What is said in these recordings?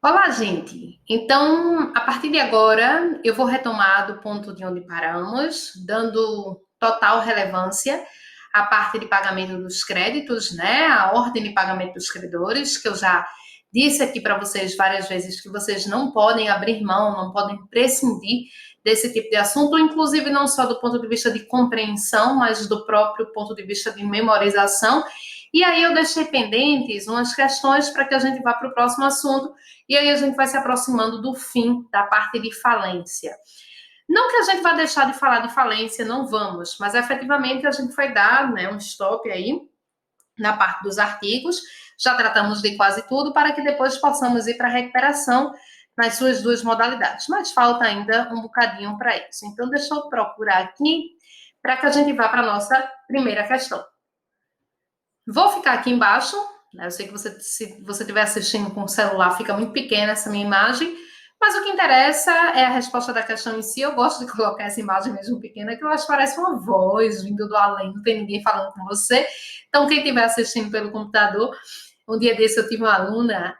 Olá, gente. Então, a partir de agora, eu vou retomar do ponto de onde paramos, dando total relevância à parte de pagamento dos créditos, né? A ordem de pagamento dos credores, que eu já disse aqui para vocês várias vezes que vocês não podem abrir mão, não podem prescindir desse tipo de assunto, inclusive não só do ponto de vista de compreensão, mas do próprio ponto de vista de memorização. E aí eu deixei pendentes umas questões para que a gente vá para o próximo assunto, e aí a gente vai se aproximando do fim da parte de falência. Não que a gente vá deixar de falar de falência, não vamos, mas efetivamente a gente vai dar, né, um stop aí na parte dos artigos, já tratamos de quase tudo, para que depois possamos ir para a recuperação nas suas duas modalidades. Mas falta ainda um bocadinho para isso. Então, deixa eu procurar aqui para que a gente vá para a nossa primeira questão. Vou ficar aqui embaixo, né? Eu sei que você, se você estiver assistindo com o celular, fica muito pequena essa minha imagem, mas o que interessa é a resposta da questão em si. Eu gosto de colocar essa imagem mesmo pequena, que eu acho que parece uma voz vindo do além, não tem ninguém falando com você. Então, quem estiver assistindo pelo computador, um dia desse eu tive uma aluna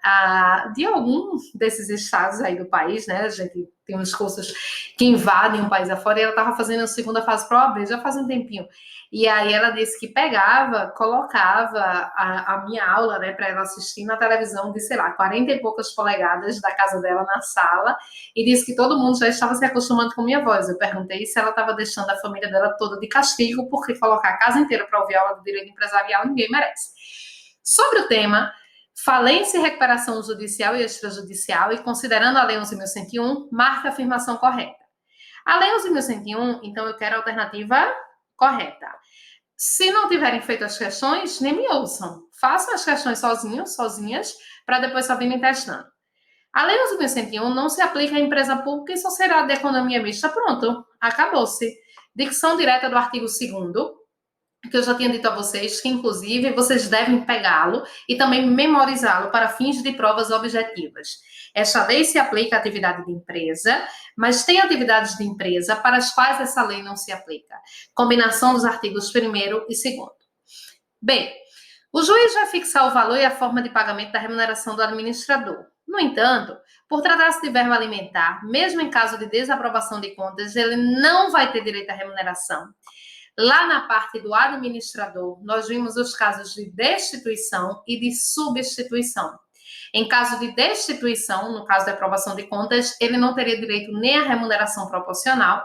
de algum desses estados aí do país, né? A gente tem uns cursos que invadem um país afora, e ela estava fazendo a segunda fase para o OAB, já faz um tempinho. E aí ela disse que pegava, colocava a minha aula, né, para ela assistir na televisão de, sei lá, 40 e poucas polegadas da casa dela na sala, e disse que todo mundo já estava se acostumando com minha voz. Eu perguntei se ela estava deixando a família dela toda de castigo, porque colocar a casa inteira para ouvir aula do direito empresarial ninguém merece. Sobre o tema, falência e recuperação judicial e extrajudicial, e considerando a Lei 11.101, marca a afirmação correta. A Lei 11.101, então eu quero a alternativa correta. Se não tiverem feito as questões, nem me ouçam. Façam as questões sozinhos, sozinhas, para depois só virem testando. A Lei 11.101 não se aplica à empresa pública e sociedade de economia mista. Pronto, acabou-se. Dicção direta do artigo 2º, que eu já tinha dito a vocês, que inclusive vocês devem pegá-lo e também memorizá-lo para fins de provas objetivas. Esta lei se aplica à atividade de empresa, mas tem atividades de empresa para as quais essa lei não se aplica. Combinação dos artigos 1º e 2º. Bem, o juiz vai fixar o valor e a forma de pagamento da remuneração do administrador. No entanto, por tratar-se de verba alimentar, mesmo em caso de desaprovação de contas, ele não vai ter direito à remuneração. Lá na parte do administrador, nós vimos os casos de destituição e de substituição. Em caso de destituição, no caso da aprovação de contas, ele não teria direito nem à remuneração proporcional.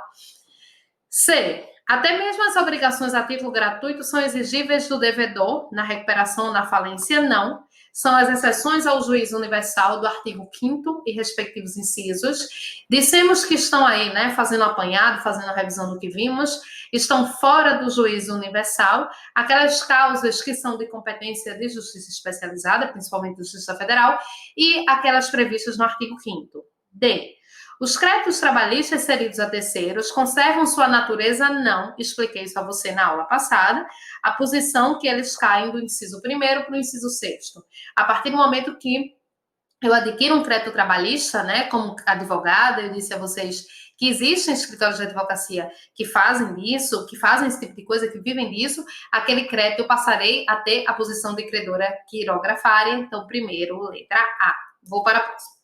C. Até mesmo as obrigações a título gratuito são exigíveis do devedor na recuperação ou na falência? Não. São as exceções ao juízo universal do artigo 5º e respectivos incisos. Dissemos que estão aí, né, fazendo apanhado, fazendo a revisão do que vimos, estão fora do juízo universal aquelas causas que são de competência de justiça especializada, principalmente Justiça Federal, e aquelas previstas no artigo 5º. D. Os créditos trabalhistas cedidos a terceiros conservam sua natureza? Não. Expliquei isso a você na aula passada. A posição que eles caem do inciso 1º para o inciso 6º. A partir do momento que eu adquiro um crédito trabalhista, né, como advogada, eu disse a vocês que existem escritórios de advocacia que fazem isso, que fazem esse tipo de coisa, que vivem disso, aquele crédito eu passarei a ter a posição de credora quirografária. Então, primeiro, letra A. Vou para a próxima.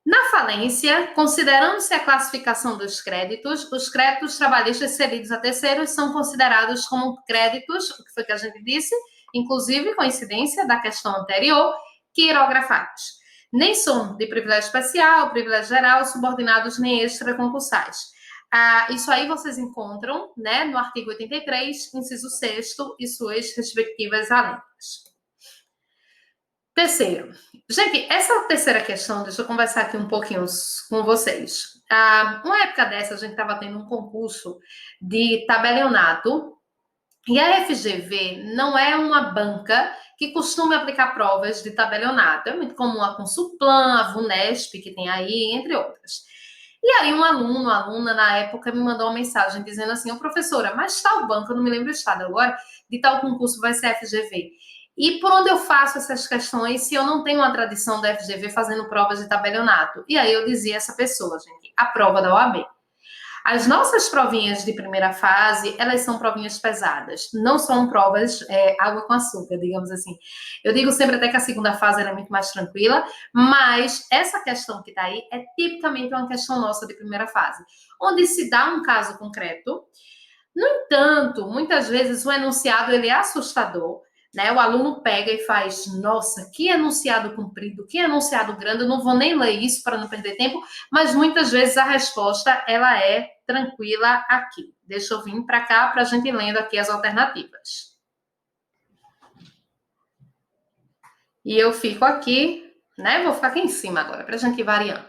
Na falência, considerando-se a classificação dos créditos, os créditos trabalhistas cedidos a terceiros são considerados como créditos, o que foi que a gente disse, inclusive coincidência da questão anterior, quirografados. Nem são de privilégio especial, privilégio geral, subordinados nem extraconcursais. Isso aí vocês encontram, né, no artigo 83, inciso 6º e suas respectivas alentas. Terceiro. Gente, essa terceira questão, deixa eu conversar aqui um pouquinho com vocês. Uma época dessa, a gente estava tendo um concurso de tabelionato, e a FGV não é uma banca que costuma aplicar provas de tabelionato. É muito comum a Consulplan, a VUNESP, que tem aí, entre outras. E aí um aluno, uma aluna, na época, me mandou uma mensagem dizendo assim, professora, mas tal banca, eu não me lembro o estado agora, de tal concurso vai ser FGV. E por onde eu faço essas questões se eu não tenho uma tradição da FGV fazendo provas de tabelionato? E aí eu dizia a essa pessoa, gente, a prova da OAB. As nossas provinhas de primeira fase, elas são provinhas pesadas, não são provas água com açúcar, digamos assim. Eu digo sempre até que a segunda fase é muito mais tranquila, mas essa questão que está aí é tipicamente uma questão nossa de primeira fase, onde se dá um caso concreto. No entanto, muitas vezes o enunciado ele é assustador, né? O aluno pega e faz, nossa, que enunciado comprido, que enunciado grande, eu não vou nem ler isso para não perder tempo, mas muitas vezes a resposta ela é tranquila aqui. Deixa eu vir para cá para a gente ir lendo aqui as alternativas. E eu fico aqui, né? Vou ficar aqui em cima agora para a gente ir variando.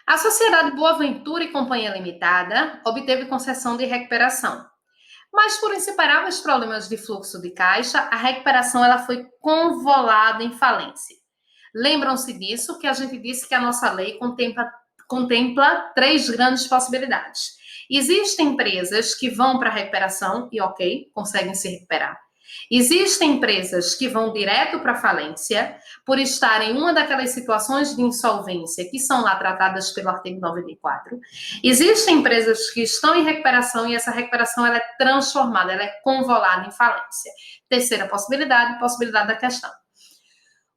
A Sociedade Boaventura e Companhia Limitada obteve concessão de recuperação. Mas por insuperáveis problemas de fluxo de caixa, a recuperação ela foi convolada em falência. Lembram-se disso que a gente disse que a nossa lei contempla três grandes possibilidades. Existem empresas que vão para a recuperação e, ok, conseguem se recuperar. Existem empresas que vão direto para a falência por estar em uma daquelas situações de insolvência que são lá tratadas pelo artigo 94. Existem empresas que estão em recuperação e essa recuperação ela é transformada, ela é convolada em falência. Terceira possibilidade da questão.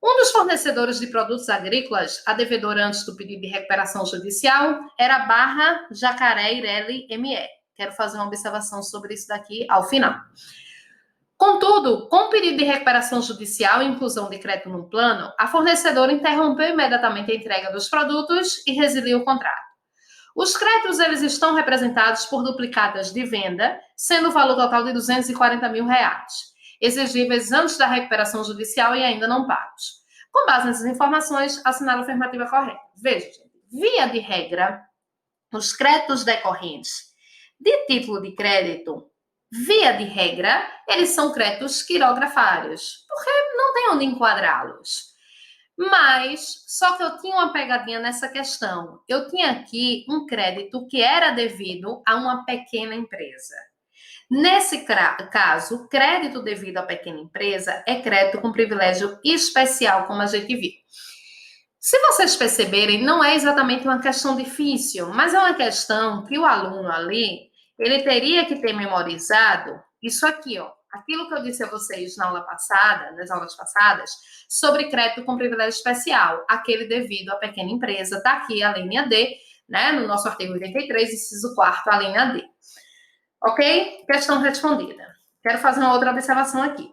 Um dos fornecedores de produtos agrícolas, a devedora antes do pedido de recuperação judicial, era a Barra Jacaré Ireli ME. Quero fazer uma observação sobre isso daqui ao final. Contudo, com o pedido de recuperação judicial e inclusão de crédito no plano, a fornecedora interrompeu imediatamente a entrega dos produtos e resiliu o contrato. Os créditos eles estão representados por duplicatas de venda, sendo o valor total de R$240 mil, exigíveis antes da recuperação judicial e ainda não pagos. Com base nessas informações, assinala a afirmativa correta. Veja, gente, via de regra, os créditos decorrentes de título de crédito, via de regra, eles são créditos quirografários, porque não tem onde enquadrá-los. Mas, só que eu tinha uma pegadinha nessa questão. Eu tinha aqui um crédito que era devido a uma pequena empresa. Nesse caso, crédito devido à pequena empresa é crédito com privilégio especial, como a gente viu. Se vocês perceberem, não é exatamente uma questão difícil, mas é uma questão que o aluno ali, ele teria que ter memorizado isso aqui, ó. Aquilo que eu disse a vocês na aula passada, nas aulas passadas, sobre crédito com privilégio especial, aquele devido à pequena empresa, tá aqui a linha D, né, no nosso artigo 83, inciso 4º, a linha D. Ok? Questão respondida. Quero fazer uma outra observação aqui.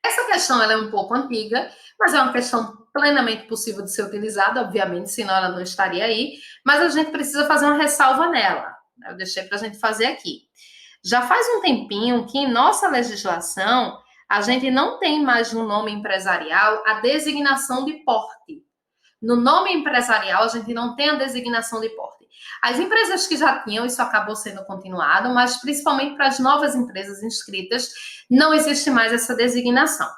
Essa questão ela é um pouco antiga, mas é uma questão plenamente possível de ser utilizada, obviamente, senão ela não estaria aí, mas a gente precisa fazer uma ressalva nela. Eu deixei para a gente fazer aqui. Já faz um tempinho que em nossa legislação a gente não tem mais no nome empresarial a designação de porte. No nome empresarial a gente não tem a designação de porte. As empresas que já tinham, isso acabou sendo continuado, mas principalmente para as novas empresas inscritas, não existe mais essa designação.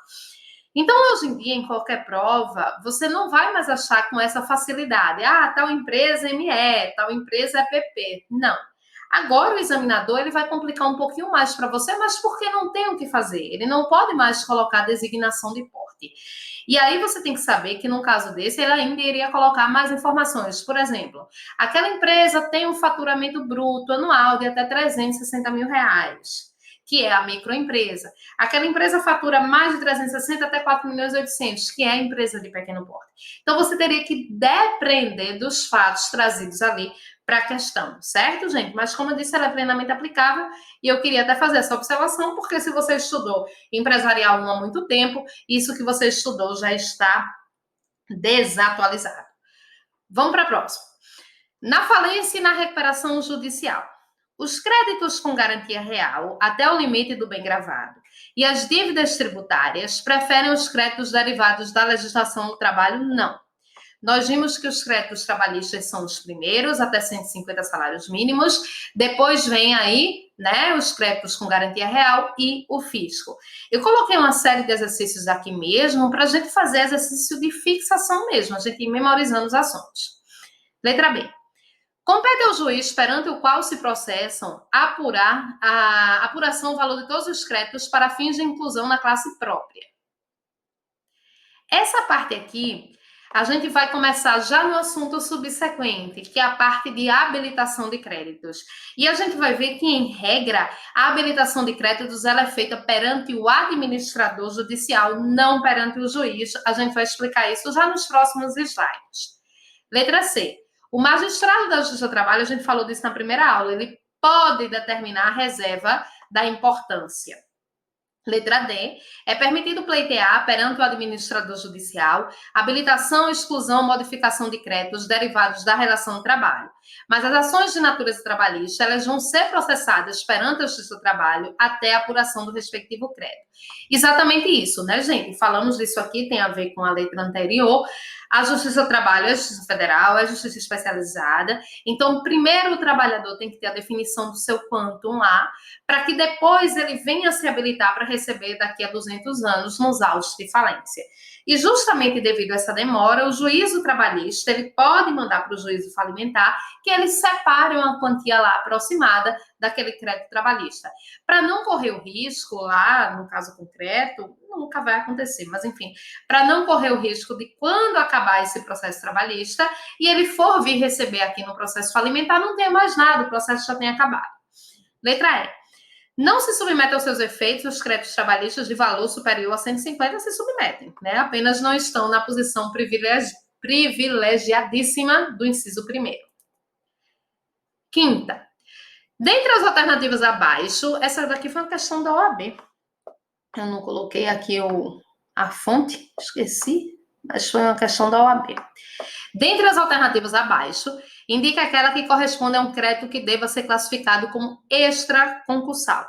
Então, hoje em dia, em qualquer prova, você não vai mais achar com essa facilidade. Ah, tal empresa é ME, tal empresa é PP. Não. Agora o examinador ele vai complicar um pouquinho mais para você, mas porque não tem o que fazer. Ele não pode mais colocar designação de porte. E aí você tem que saber que no caso desse ele ainda iria colocar mais informações. Por exemplo, aquela empresa tem um faturamento bruto anual de até R$360 mil, que é a microempresa. Aquela empresa fatura mais de 360 até 4.800.000, que é a empresa de pequeno porte. Então você teria que depender dos fatos trazidos ali para a questão, certo, gente? Mas, como eu disse, ela é plenamente aplicável e eu queria até fazer essa observação, porque se você estudou empresarial 1 há muito tempo, isso que você estudou já está desatualizado. Vamos para a próxima. Na falência e na recuperação judicial. Os créditos com garantia real até o limite do bem gravado e as dívidas tributárias preferem os créditos derivados da legislação do trabalho? Não. Nós vimos que os créditos trabalhistas são os primeiros, até 150 salários mínimos. Depois vem aí, né, os créditos com garantia real e o fisco. Eu coloquei uma série de exercícios aqui mesmo para a gente fazer exercício de fixação mesmo, a gente ir memorizando os assuntos. Letra B. Compete ao juiz perante o qual se processam apurar a apuração do valor de todos os créditos para fins de inclusão na classe própria. Essa parte aqui, A gente vai começar já no assunto subsequente, que é a parte de habilitação de créditos. E a gente vai ver que, em regra, a habilitação de créditos ela é feita perante o administrador judicial, não perante o juiz. A gente vai explicar isso já nos próximos slides. Letra C. O magistrado da Justiça do Trabalho, a gente falou disso na primeira aula, ele pode determinar a reserva da importância. Letra D. É permitido pleitear perante o administrador judicial habilitação, exclusão, modificação de créditos derivados da relação de trabalho. Mas as ações de natureza trabalhista, elas vão ser processadas perante a Justiça do Trabalho até a apuração do respectivo crédito. Exatamente isso, né, gente? Falamos disso aqui, tem a ver com a letra anterior. A Justiça do Trabalho é a Justiça Federal, é a Justiça Especializada. Então, primeiro o trabalhador tem que ter a definição do seu quantum lá, para que depois ele venha se habilitar para receber daqui a 200 anos nos autos de falência. E justamente devido a essa demora, o juízo trabalhista ele pode mandar para o juízo falimentar que ele separe uma quantia lá aproximada daquele crédito trabalhista. Para não correr o risco lá, no caso concreto, nunca vai acontecer, mas enfim, para não correr o risco de quando acabar esse processo trabalhista e ele for vir receber aqui no processo falimentar, não tenha mais nada, o processo já tenha acabado. Letra E. Não se submetem aos seus efeitos os créditos trabalhistas de valor superior a 150 se submetem, né? Apenas não estão na posição privilegiadíssima do inciso 1º. Quinta. Dentre as alternativas abaixo, essa daqui foi uma questão da OAB. Eu não coloquei aqui a fonte, esqueci, mas foi uma questão da OAB. Dentre as alternativas abaixo, indica aquela que corresponde a um crédito que deva ser classificado como extraconcursal.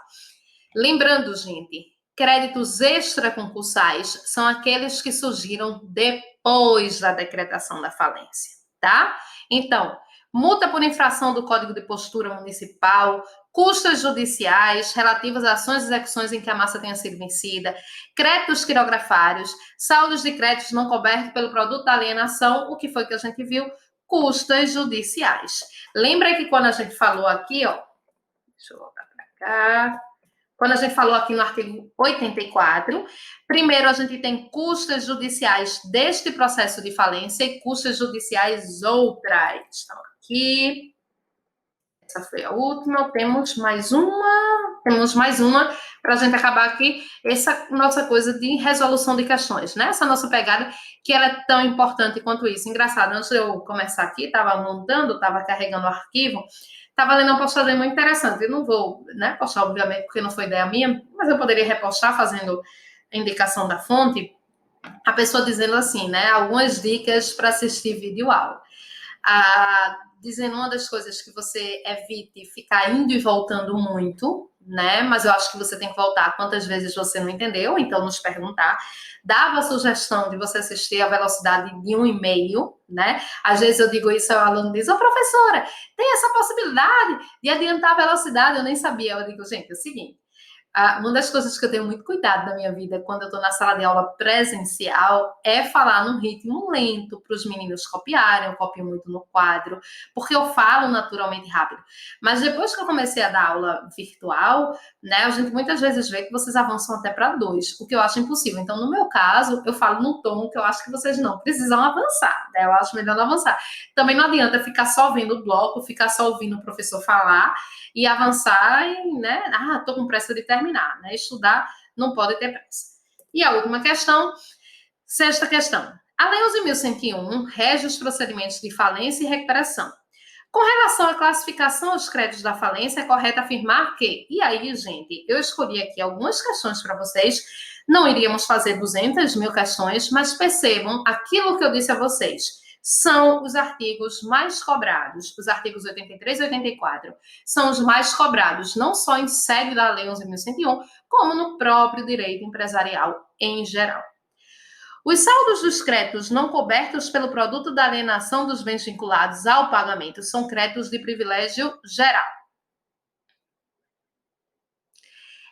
Lembrando, gente, créditos extraconcursais são aqueles que surgiram depois da decretação da falência, tá? Então, multa por infração do Código de Postura Municipal, custas judiciais relativas a ações e execuções em que a massa tenha sido vencida, créditos quirografários, saldos de créditos não cobertos pelo produto da alienação, o que foi que a gente viu? Custas judiciais. Lembra que quando a gente falou aqui, ó, deixa eu voltar para cá, quando a gente falou aqui no artigo 84, primeiro a gente tem custas judiciais deste processo de falência e custas judiciais outras. Então, aqui, essa foi a última, temos mais uma para a gente acabar aqui, essa nossa coisa de resolução de questões, né? Essa nossa pegada, que ela é tão importante quanto isso. Engraçado, antes de eu começar aqui, estava montando, estava carregando o arquivo, estava lendo uma postagem muito interessante. Eu não vou, né, postar, obviamente, porque não foi ideia minha, mas eu poderia repostar fazendo a indicação da fonte. A pessoa dizendo assim, né, algumas dicas para assistir vídeo aula. Dizendo uma das coisas que você evite ficar indo e voltando muito, né? Mas eu acho que você tem que voltar quantas vezes você não entendeu, então nos perguntar. Dava a sugestão de você assistir a velocidade de 1,5, né? Às vezes eu digo isso, o aluno diz, professora, tem essa possibilidade de adiantar a velocidade? Eu nem sabia. Eu digo, gente, é o seguinte, uma das coisas que eu tenho muito cuidado na minha vida quando eu estou na sala de aula presencial é falar num ritmo lento para os meninos copiarem. Eu copio muito no quadro, porque eu falo naturalmente rápido. Mas depois que eu comecei a dar aula virtual, né, a gente muitas vezes vê que vocês avançam até para 2, o que eu acho impossível. Então, no meu caso, eu falo num tom que eu acho que vocês não precisam avançar, né? Eu acho melhor não avançar. Também não adianta ficar só vendo o bloco, ficar só ouvindo o professor falar e avançar e, né, tô com pressa de terminar, né? Estudar não pode ter pressa. E a última questão, sexta questão. A Lei 11.101 rege os procedimentos de falência e recuperação. Com relação à classificação dos créditos da falência, é correto afirmar que... E aí, gente, eu escolhi aqui algumas questões para vocês. Não iríamos fazer 200.000 questões, mas percebam aquilo que eu disse a vocês. São os artigos mais cobrados, os artigos 83 e 84, são os mais cobrados, não só em sede da Lei 11.101, como no próprio direito empresarial em geral. Os saldos dos créditos não cobertos pelo produto da alienação dos bens vinculados ao pagamento são créditos de privilégio geral.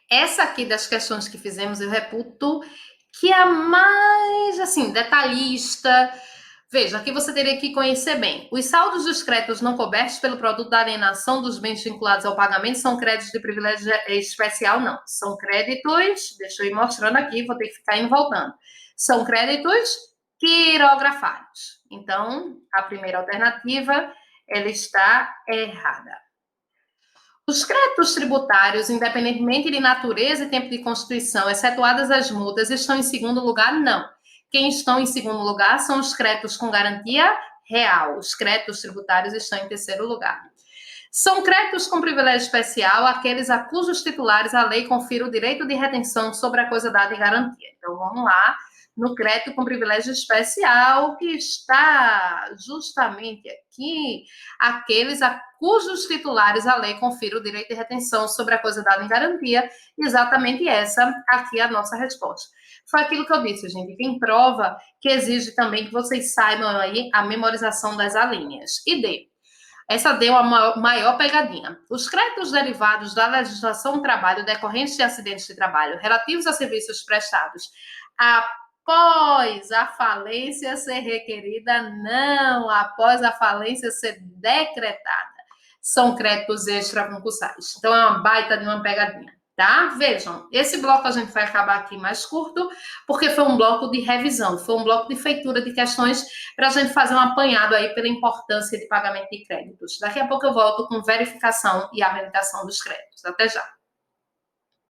Essa aqui das questões que fizemos, eu reputo que é a mais, assim, detalhista. Veja, aqui você teria que conhecer bem. Os saldos dos créditos não cobertos pelo produto da alienação dos bens vinculados ao pagamento são créditos de privilégio especial, não. São créditos, deixa eu ir mostrando aqui, vou ter que ficar indo voltando. São créditos quirografados. Então, a primeira alternativa, ela está errada. Os créditos tributários, independentemente de natureza e tempo de constituição, excetuadas as multas, estão em segundo lugar? Não. Quem estão em segundo lugar são os créditos com garantia real. Os créditos tributários estão em terceiro lugar. São créditos com privilégio especial aqueles a cujos titulares a lei confere o direito de retenção sobre a coisa dada em garantia. Então, vamos lá no crédito com privilégio especial, que está justamente aqui, aqueles a cujos titulares a lei confere o direito de retenção sobre a coisa dada em garantia. Exatamente essa aqui é a nossa resposta. Foi aquilo que eu disse, gente. Tem prova que exige também que vocês saibam aí a memorização das alíneas. E D. Essa deu a maior pegadinha. Os créditos derivados da legislação do trabalho decorrentes de acidentes de trabalho relativos a serviços prestados após a falência ser requerida, não, após a falência ser decretada. São créditos extraconcursais. Então, é uma baita de uma pegadinha, tá? Vejam, esse bloco a gente vai acabar aqui mais curto, porque foi um bloco de revisão, foi um bloco de feitura de questões para a gente fazer um apanhado aí pela importância de pagamento de créditos. Daqui a pouco eu volto com verificação e habilitação dos créditos. Até já.